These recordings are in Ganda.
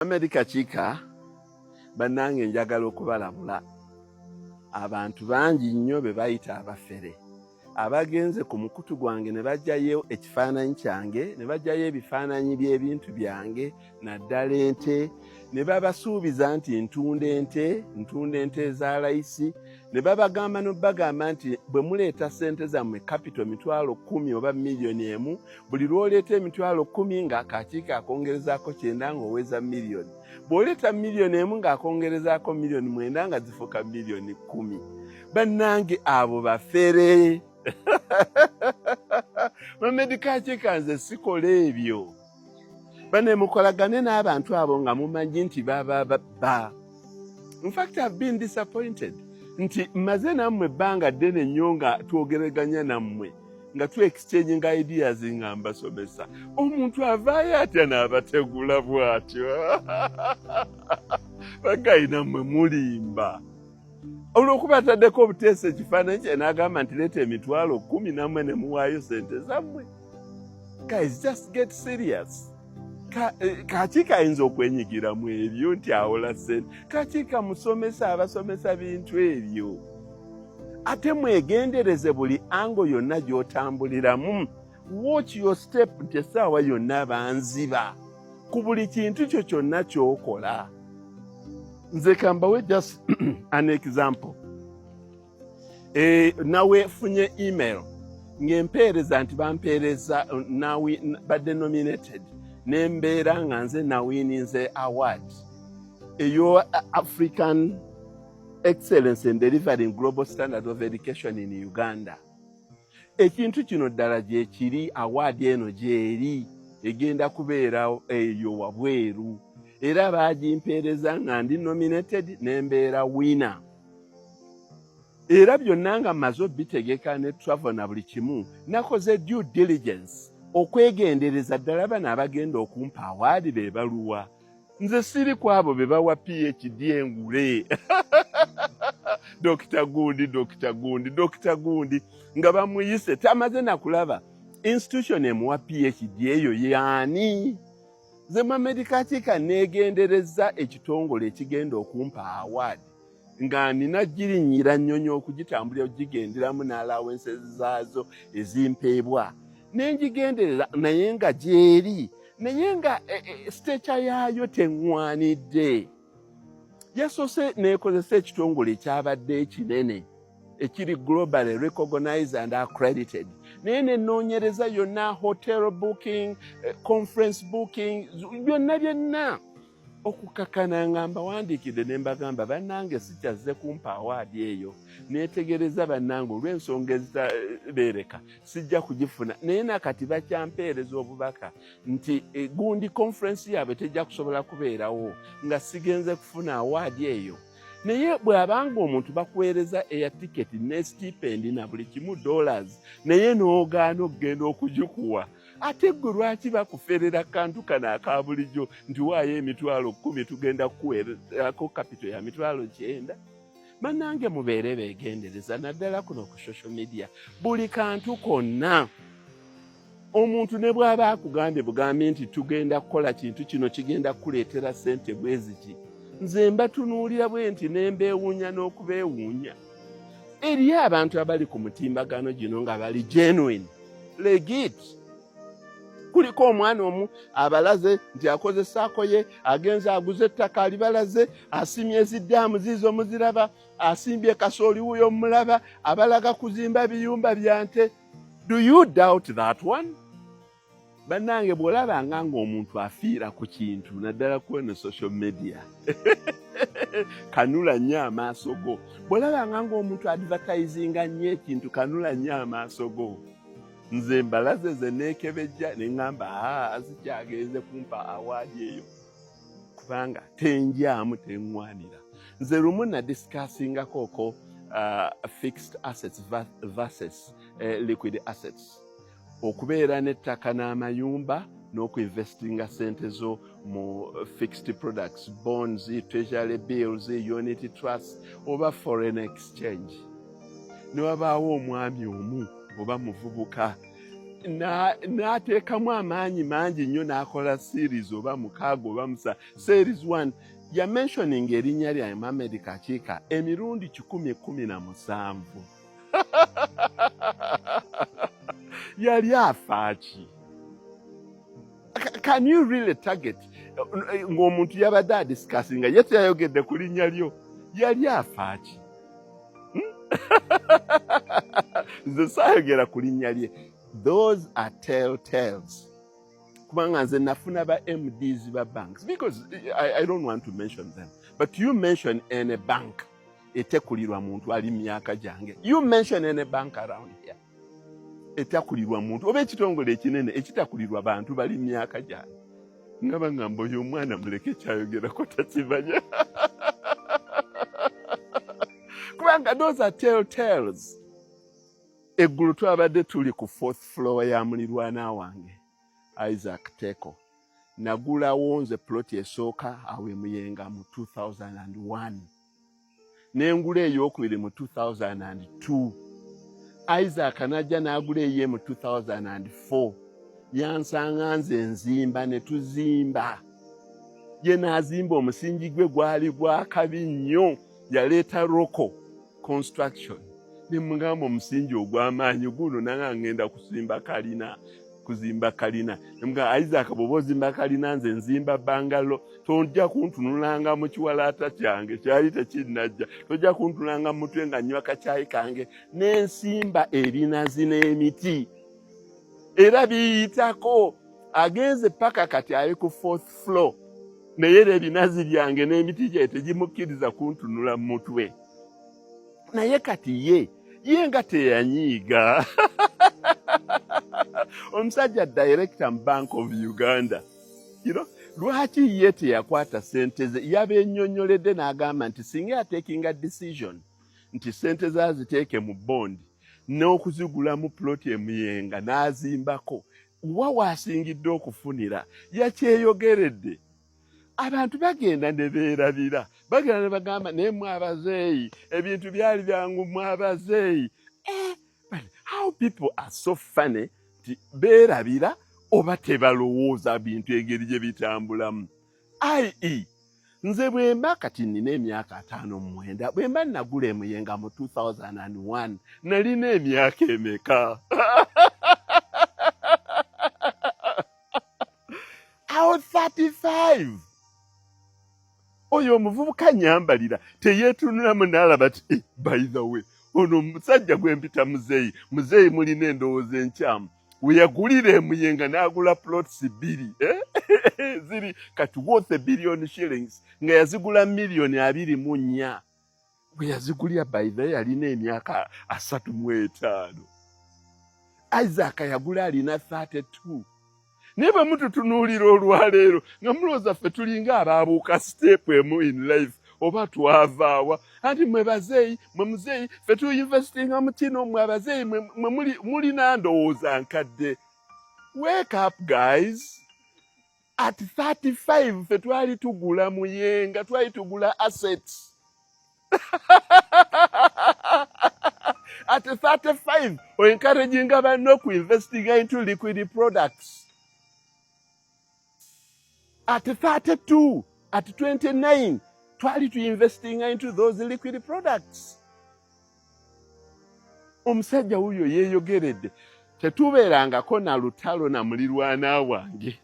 Amerika chika bannange njagala okubalabula abantu bangi nnyo be bayita abafere abagenze ku mukutu gwange ne bajjayo ekifaananyi kyange ne bajjayo ebifaananyi by'ebintu byange naddala ente ne babasuubiza nti ntunda ente eza layisi ne babagamba n'obagamba nti bwe muleeta ssente zammwe kapito emitwalo 10 oba miliyoni emu buli lw'oleeta emitwalo 10 ng'akakiiko akongerezaako 9 ng'oweza miliyoni bw'oleeta miliyoni emu ng'akongerezaako miliyoni 9 nga zifuuka miliyoni 10 bannange abo bafere Mamedikakiika nze sikola ebyo bane mukolagane n'abantu abo nga mumanyi nti baba. In fact, I've been disappointed nti mmaze nammwe ebbanga ddene nnyo nga twogeraganya nammwe nga tu-exchange ideas nga mbasomesa omuntu avaayo atya n'abategula bw'atyo bagayi nammwe mulimba olw'okuba ataddeko obuteesa ekifaananyi kye n'agamba nti leeta emitwalo 10 nammwe ne muwaayo sente zammwe. Guys, just get serious. Kakiika ayinza okwenyigira mu ebyo nti awola ssente. Kakiika musomesa abasomesa bintu ebyo. Ate mwegendereze buli ango yonna gy'otambuliramu. Watch your step nti essaawa yonna banziba ku buli kintu kyo kyonna ky'okola. Nze kambawe just an example. Nawe funye email ng'empeereza nti bampeereza badde nominated nembeera nga nze nawininze award eyo African Excellence in Delivering Global Standard of Education in Uganda. Ekintu kino ddala gye kiri award eno gyeri egenda kubeera eyo wabweru era baagimpeereza nga ndi nominated nembeera winner. Era byonna nga mmaze obitegeka ne travel na buli kimu nakoze due diligence okwegendereza ddala bano abagenda okumpa awaadi be baluwa. Nze siri ku abo be bawa PhD engule Dr. Gundi nga bamuyise tamaze nakulaba institution emuwa PhD eyo yaani. Nze Mamedikakiika neegendereza ekitongole ekigenda okumpa awaadi nga nina girinnyira nnyonyo okugitambulira ogigenderamu n'allowances zaazo ezimpeebwa nengigenderera naye nga gyeri naye nga stature yaayo teŋŋwanidde. Yasoose neekozesa ekitongole ekyabadde ekinene ekiri globally recognized and accredited naye nenoonyereza yonna hotel booking, conference booking byonna okukakana nga mbawandiikidde ne mbagamba bannange sikyazze kumpa awaadi eyo neetegereza bannange olw'ensonga ezitabeereka sijja kugifuna naye nakati bakyampeereza obubaka nti gundi conference yaabwe tejja kusobola kubeerawo nga sigenze kufuna awaadi eyo. Naye bw'abanga omuntu bakuweereza eya tiketi ne stipendi na buli kimu $, naye n'ogaana okugenda okugikuwa ate ggwe lwaki bakuferera kantu kano aka bulijjo nti waayo emitwalo 10 tugenda kukuweerako kapito ya mitwalo 9? Bannange mubeere beegendereza naddala kuno ku social media buli kantu konna omuntu ne bw'aba akugambye bugambi nti tugenda kukola kintu kino kigenda kukuleetera ssente bweziki nze mbatunuulira bwe nti nembeewuunya n'okubeewuunya. Eriyo abantu abali ku mutimbagano gino nga bali genuine legit. Kuliko omwana omu abalaze nti akozesaako ye agenza aguze ettaka alibalaze asimye eziddaamu ziizo muziraba asimbye kasooli wuyo mulaba abalaga kuzimba biyumba bya nte. Do you doubt that one? Bannange bw'olabanga ng'omuntu afiira ku kintu naddala ku eno social media kanula nnyo amaaso go. Bw'olabanga ng'omuntu advertisinga nnyo ekintu kanula nnyo amaaso go. Nze mbalaze ze neekebejja ne ŋŋamba zikyagenze kumpa awaadi eyo kubanga tenjyamu teŋŋwanira. Nze lumu nadiscussingako ko fixed assets versus liquid assets. Okubeera n'ettaka n'amayumba n'okuinvestinga ssente zo mu fixed products, bonds, treasury bills, unity trusts oba foreign exchange. Ne wabaawo omwami omu oba muvubuka n'ateekamu amaanyi mangi nnyo n'akola series oba mukaaga oba musa. Series 1 ya mentioning erinnya lya Mohamed Kakiika emirundi 117. Yali afaaki. Can you really target ng'omuntu yabadde adiscussinga ye teyayogedde ku linnya lyo? Yali afaaki. Nze saayogera ku linnya lye. Those are telltales. Kubanga nze nafuna ba MDs ba banks because I don't want to mention them. But you mention any bank etekulirwa muntu ali myaka jange. You mention any bank around here etakulirwa muntu oba ekitongole ekinene ekitakulirwa bantu bali myaka jange. Ngaba ngambo oyo omwana muleke kyayogera ko takimanya. Kubanga those are telltales. Eggulu twabadde tuli ku 4th floor ya mulirwana wange Isaac Teko. Nagulawo nze plot esooka awe Muyenga mu 2001. N'engula ey'okubiri mu 2002. Isaac najja n'agula eye mu 2004. Yansanga nze nzimba ne tuzimba. Ye n'azimba omusingi gwe gwali gwa kabi nnyo. Yaleeta Roko Construction. Ne mugamba omusingi ogw'amaanyi guno nanga ngenda kuzimba kalina. Ne mugamba Isaac bw'oba ozimba kalina nze nzimba bangalo. Tojja kuntunulanga mu kiwalaata kyange kyali tekinnajja. Tojja kuntunulanga mu mutwe nga nnywa kacaayi kange. N'ensimba ebinazi n'emiti. Era biyitako. Agenze paka kati ali ku 4th floor. Naye ebinazi byange n'emiti gye tegimukkiriza kuntunula mu mutwe. Naye kati ye nga teyanyiiga. Omusajja director mu Bank of Uganda. Lwaki ye teyakwata sente ze? Yabennyonnyoledde n'agamba nti singa taking a decision nti sente ze aziteeke mu bond n'okuzigulamu plot e Muyenga n'azimbako. Wa waasingidde okufunira? Yakyeyogeredde. Abantu bagenda ne beerabira. Bagenda ne bagamba naye mwabazeeyi ebintu byali byangu mwabazeeyi. But how people are so funny ti beerabira oba tebalowooza bintu engeri gye bitambulamu. Nze bwemba kati nina emyaka 59 bwemba nagula e Muyenga mu 2001 nalina emyaka emeka? I was 35. Oyo omuvubuka nyambalira teyeetunulamu n'alaba ti by the way ono musajja gwempita muzeeyi mulina endowooza enkyamu. Weyagulira e Muyenga n'agula plots 2 ziri kati worth $1 billion nga yazigula $224. Bwe yazigulira by the way alina emyaka 35. Isaac yagula alina 32. Naye bwe mututunuulira olwaleero nga mulowooza ffe tulinga abaabuuka step emu in life oba twavaawa. Anti mwe bazeeyi mwe muzeeyi ffe tuyinvestinga mu kino mwe abazeeyi mwe mulina ndowooza nkadde. Wake up guys. At 35 ffe twali tugula Muyenga, twali tugula assets. At 35 encouraging banno ku investing into liquid products. At 32, at 29, twali to investing into those liquid products. Omusajja huyo yeeyogeredde. Tetubeerangako na lutalo na mulirwana wange.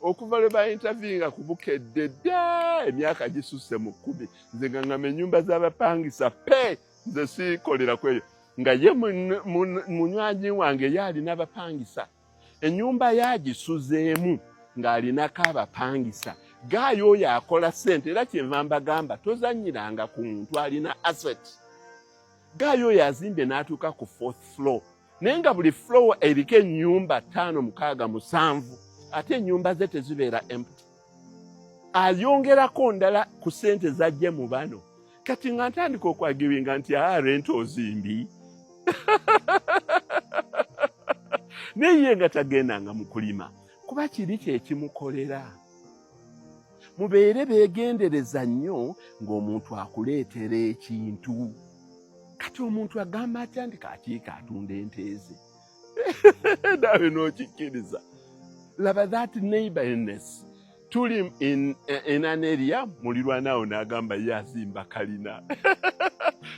Okuva lwe bayintavinga ku Bukedde dda emyaka gisusse mu 10. Nze ngangama ennyumba z'abapangisa nze siikolera kweyo. Nga ye munywanyi wange yalina abapangisa. Ennyumba yagisuzeemu ng'alinako abapangisa. Gaayo oyo akola ssente era kyenva mbagamba tozannyiranga ku muntu alina asset. Gaayo oyo azimbye n'atuuka ku 4th floor. Naye nga buli floor eriko ennyumba 5, 6, 7. Ate ennyumba ze tezibeera empty. Ayongerako ndala ku ssente zajje mu bano. Kati nga ntandika okwagiwinga nti rent ozimbi. Naye ye nga tagendanga mu kulima. Kuba kiri kyekimukolera. Mubeere beegendereza nnyo ng'omuntu akuleetera ekintu. Kati omuntu agamba atya nti Kakiika atunda ente ze. Nawe n'okikkiriza. Laba that neighborliness. Tuli in an area, mulirwanaawo n'agamba ye azimba kalina.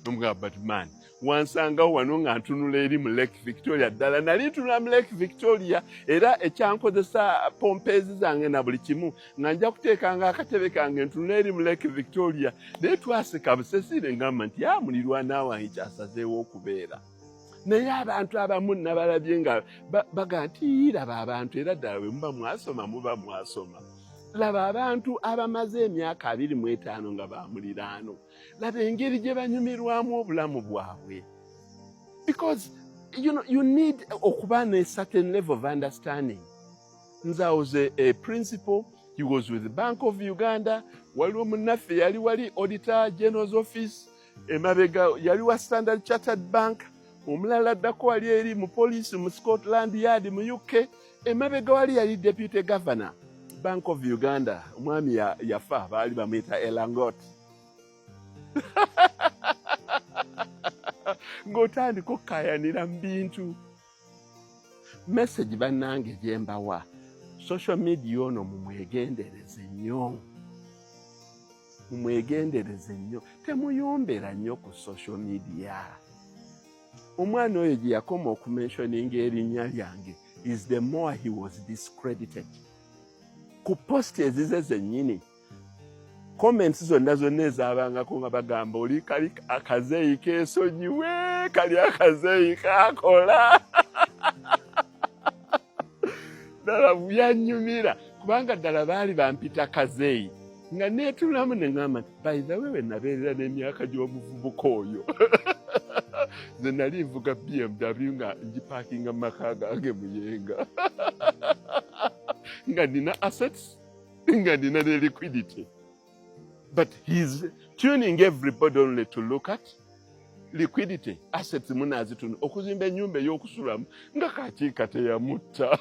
Nomugamba, but man, wansangawo wano nga ntunula eri mu Lake Victoria ddala. Nali ntunula mu Lake Victoria era ekyankozesa pompeezi zange na buli kimu nga nja kuteekanga akatebe kange ntunula eri mu Lake Victoria. Naye twaseka busesire ngamba nti mulirwanaawo wange kyasazeewo okubeera. Naye abantu abamu nabalabye nga baga nti laba abantu era ddala bwe muba mwasoma. Laba abantu abamaze emyaka 25 nga bamuliraano. Laba engeri gye banyumirwamu obulamu bwabwe. Because you need okuba ne certain level of understanding. Nze I was a principal. He was with the Bank of Uganda. Waliwo munnaffe yali wali Auditor General's Office. Emabega yali wa Standard Chartered Bank. Omulala addako wali eri mu police mu Scotland Yard mu UK. Emabega wali yali Deputy Governor Bank of Uganda. Omwami yafa baali bamuyita Elangot. Ng'otandika okkayanira mu bintu. Message bannange gye mbawa. Social media ono mumwegendereze nnyo. Mumwegendereze nnyo. Temuyombera nnyo ku social media. Omwana oyo gye yakoma okumentioninga erinnya lyange is the more he was discredited. Ku post ezize zennyini, comments zonna ezaabangako nga bagamba oli kali akazeeyi keesonyiwe, kali akazeeyi kaakola. Ddala byanyumira kubanga ddala baali bampita kazeeyi nga neetulamu ne ngamba nti by the way nabeerera n'emyaka gy'omuvubuka oyo. Nze nali nvuga BMW nga ngipaakinga mu maka gange Muyenga. Nga nina assets, nga nina ne liquidity. But he's tuning everybody only to look at liquidity, assets munazitunu. Okuzimba ennyumba ey'okusulamu nga kakiika teyamutta.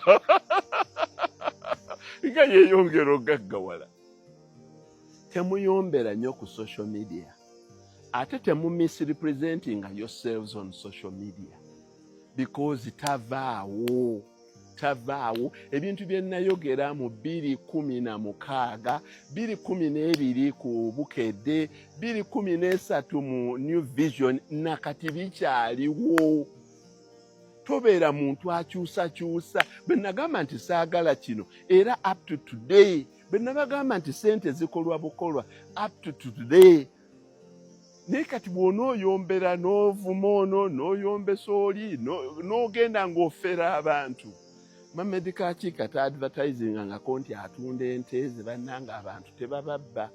Nga yeeyongera ogaggawala. Temuyombera nnyo ku social media. Ate temu misrepresenting yourselves on social media. Because tavaawo. Ebintu bye nayogera mu 2016, 2012 ku Bukedde, 2013 mu New Vision nakati bikyaliwo. Tobeera muntu akyusa. Bwe nagamba nti saagala kino era up to today. Bwe nabagamba nti sente zikolwa bukolwa up to today. Naye kati bw'onooyombera n'ovuma ono n'oyombesa oli n'ogenda ng'ofera abantu. Mohammed Kakiika ta-advertisingangako nti atunda ente ze bannanga abantu tebababba.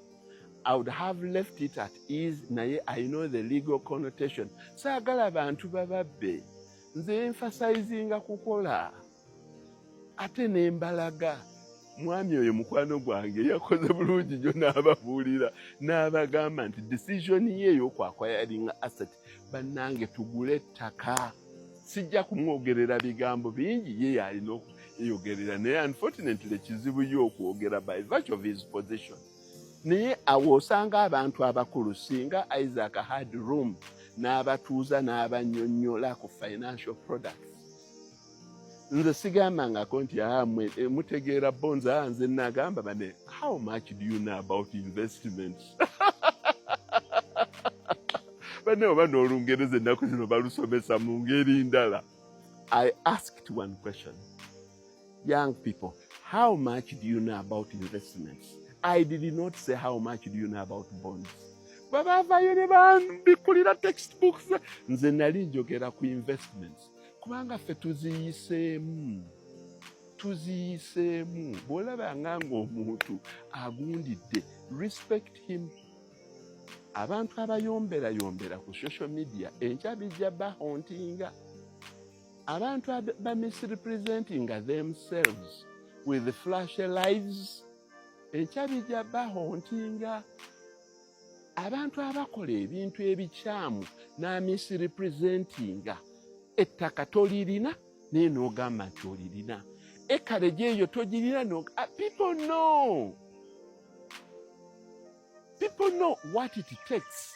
I would have left it at ease, naye I know the legal connotation. Saagala abantu bababbe. Nze emphasizinga kukola. Ate n'embalaga. Mwami oyo mukwano gwange yakoze bulungi nnyo n'ababuulira n'abagamba nti decision ye y'okwakwayalinga asset bannange tugule ettaka. Sijja kumwogerera bigambo bingi ye yalina okuyogerera naye unfortunately ekizibu ye okwogera by virtue of his position. Naye awo osanga abantu abakulu singa Isaac had room n'abatuuza n'abannyonnyola ku financial products. Nze sigambangako nti mutegeera bonza nze nagamba bane how much do you know about investments? Bane oba n'Olungereza ennaku zino balusomesa mu ngeri ndala. I asked one question. Young people, how much do you know about investments? I did not say how much do you know about bonds. Babavayo ne bambikulira textbooks. Nze nali njogera ku investments. Kubanga ffe tuziyiseemu. Bw'olabanga ng'omuntu agundidde, respect him. Abantu abayombera ku social media enkya bijja bahontinga. Abantu misrepresenting themselves with the flashy lives enkya bijja bahontinga. Abantu abakola ebintu ebikyamu misrepresentinga. Ettaka tolirina naye n'ogamba nti olirina. Ekkale gy'eyo togirina people know. People know what it takes.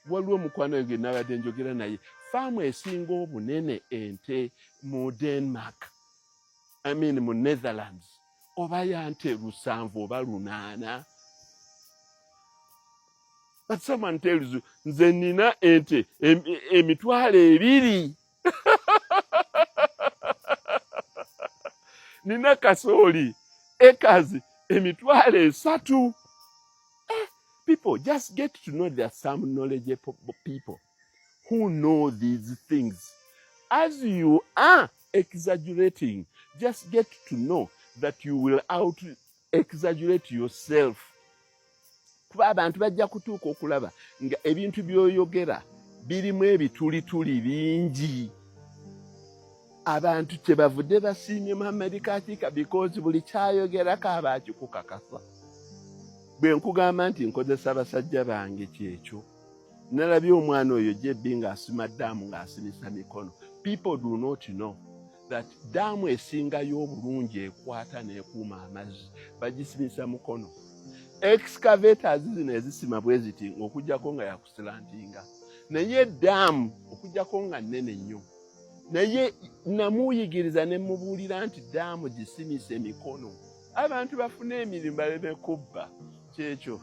waliwo omukwano gwe nabadde njogera naye faamu esinga obunene ente mu Denmark, mu Netherlands, oba ya nte 7 oba 8. But someone tells you, nze nina ente 2,000. Nina kasooli acres 3,000. People, just get to know there are some knowledgeable people who know these things. As you are exaggerating, just get to know that you will out-exaggerate yourself. Kuba abantu bajja kutuuka okulaba nga ebintu by'oyogera birimu ebitulituli bingi. Abantu kyebavudde basiimye Muhammad Katika because buli kyayogerako aba akikukakasa. Bwe nkugamba nti nkozesa basajja bange kyekyo. Nalabye omwana oyo Jebbi ng'asima ddaamu ng'asimisa mikono. People do not know that ddaamu esingayo obulungi ekwata n'ekuuma amazzi bagisimisa mukono. Excavators zino ezisima bwe ziti okujjako nga yakusilantinga. Naye ddaamu okujjako nga nnene nnyo. Naye namuyigiriza ne mubuulira nti ddaamu gisimise emikono. Abantu bafune emirimu baleme kubba. Kyekyo.